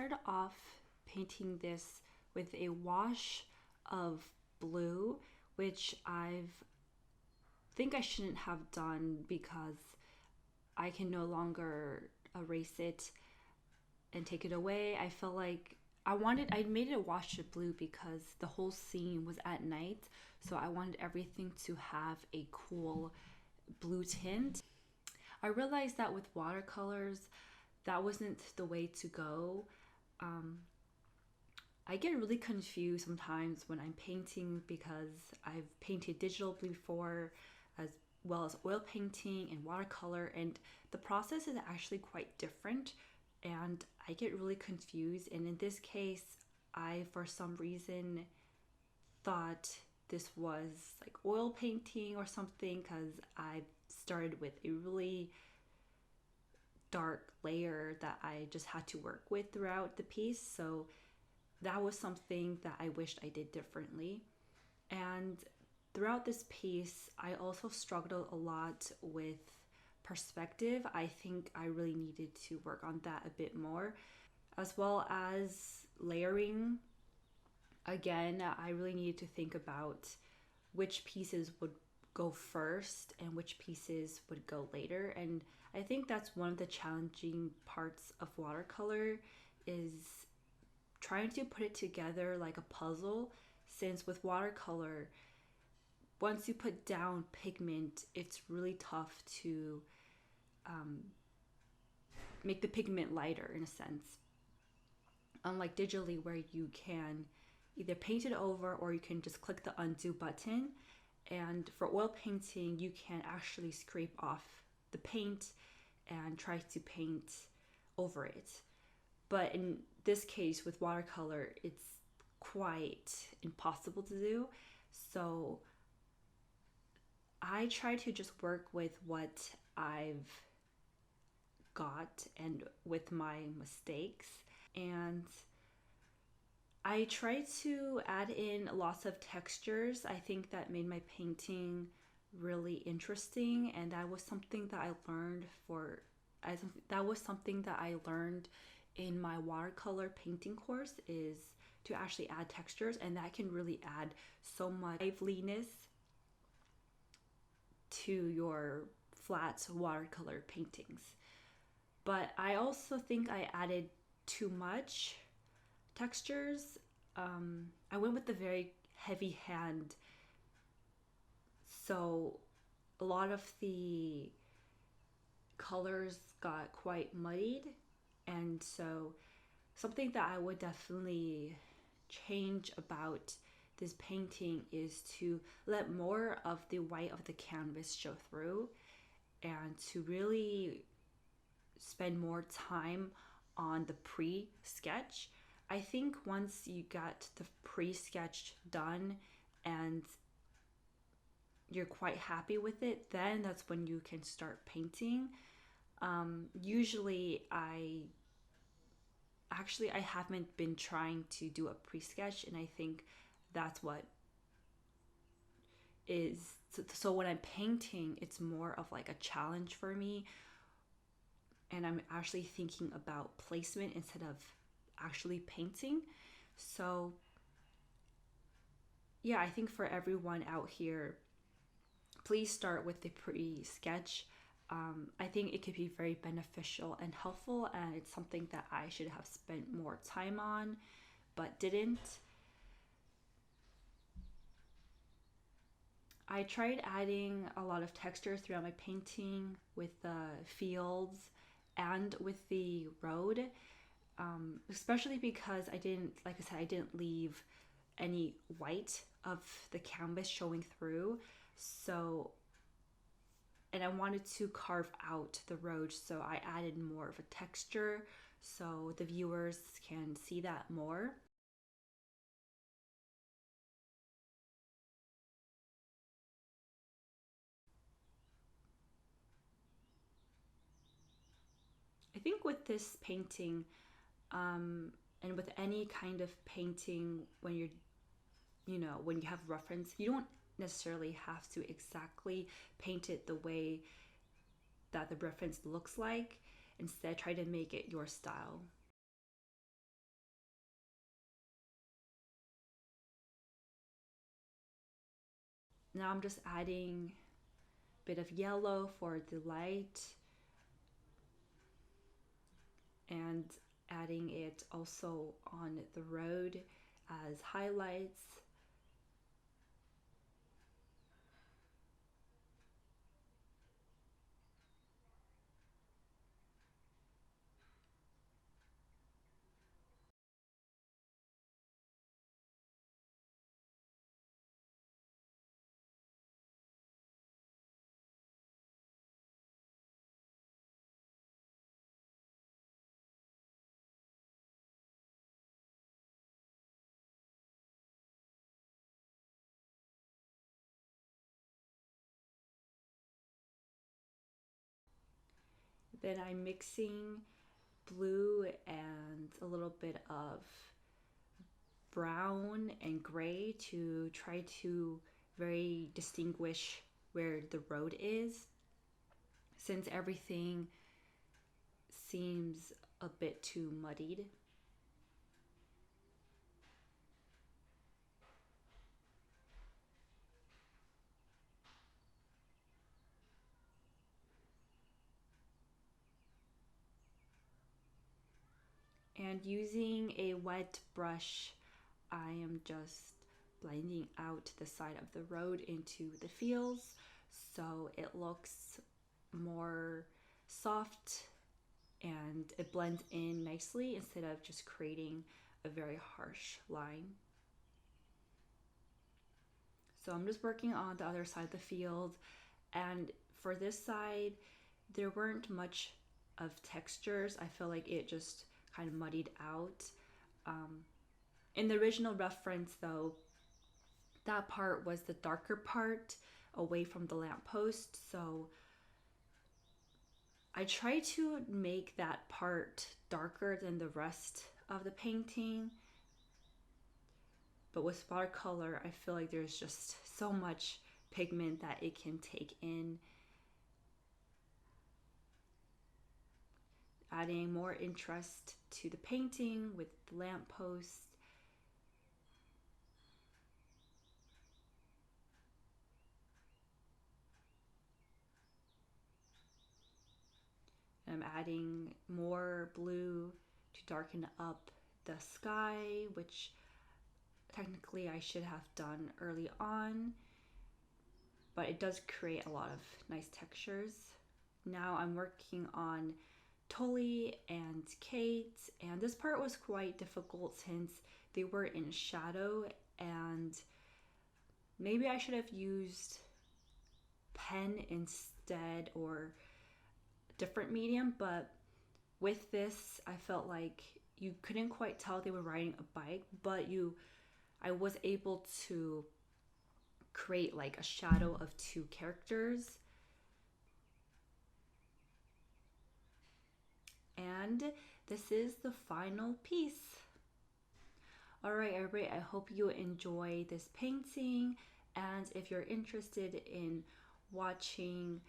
started off painting this with a wash of blue, which I think I shouldn't have done because I can no longer erase it and take it away. I felt like I made it a wash of blue because the whole scene was at night, so I wanted everything to have a cool blue tint. I realized that with watercolors, that wasn't the way to go. Um, I get really confused sometimes when I'm painting because I've painted digital before as well as oil painting and watercolor, and the process is actually quite different, and I get really confused. And in this case, I for some reason thought this was like oil painting or something because I started with a really dark layer that I just had to work with throughout the piece. So that was something that I wished I did differently. And throughout this piece, I also struggled a lot with perspective. I think I really needed to work on that a bit more, as well as layering. Again, I really needed to think about which pieces would go first and which pieces would go later. And I think that's one of the challenging parts of watercolor is trying to put it together like a puzzle, since with watercolor, once you put down pigment, it's really tough to make the pigment lighter in a sense. Unlike digitally, where you can either paint it over or you can just click the undo button. And for oil painting, you can actually scrape off the paint and try to paint over it. But in this case, with watercolor, it's quite impossible to do. So I try to just work with what I've got and with my mistakes. And I try to add in lots of textures. I think that made my painting really interesting, and that was something that I learned in my watercolor painting course, is to actually add textures, and that can really add so much liveliness to your flat watercolor paintings. But I also think I added too much textures. I went with a very heavy hand, so a lot of the colors got quite muddied, and so something that I would definitely change about this painting is to let more of the white of the canvas show through and to really spend more time on the pre-sketch. I think once you got the pre-sketch done and you're quite happy with it, then that's when you can start painting. Usually I haven't been trying to do a pre-sketch, and I think that's what is so when I'm painting, it's more of like a challenge for me, and I'm actually thinking about placement instead of actually painting. So yeah, I think for everyone out here, please start with the pre-sketch. I think it could be very beneficial and helpful, and it's something that I should have spent more time on but didn't. I tried adding a lot of texture throughout my painting with the fields and with the road, especially because I didn't leave any white of the canvas showing through. So, and I wanted to carve out the road, so I added more of a texture so the viewers can see that more. I think with this painting, and with any kind of painting, when when you have reference, you don't necessarily have to exactly paint it the way that the reference looks like. Instead, try to make it your style. Now I'm just adding a bit of yellow for the light and adding it also on the road as highlights. Then I'm mixing blue and a little bit of brown and gray to try to very distinguish where the road is, since everything seems a bit too muddied. And using a wet brush, I am just blending out the side of the road into the fields so it looks more soft and it blends in nicely instead of just creating a very harsh line. So I'm just working on the other side of the field, and for this side there weren't much of textures. I feel like it just kind of muddied out. In the original reference though, that part was the darker part away from the lamppost, so I try to make that part darker than the rest of the painting. But with watercolor, I feel like there's just so much pigment that it can take in. Adding more interest to the painting with the lamppost. I'm adding more blue to darken up the sky, which technically I should have done early on, but it does create a lot of nice textures. Now I'm working on Tully and Kate, and this part was quite difficult since they were in shadow, and maybe I should have used pen instead or different medium, but with this I felt like you couldn't quite tell they were riding a bike, but I was able to create like a shadow of two characters. And this is the final piece. Alright everybody, I hope you enjoy this painting, and if you're interested in watching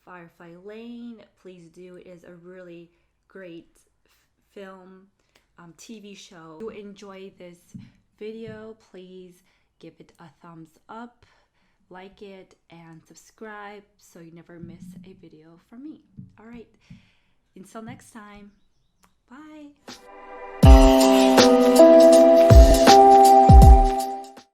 Firefly Lane, please do. It is a really great film, TV show. If you enjoy this video, please give it a thumbs up, like it, and subscribe so you never miss a video from me. Alright, until next time, bye!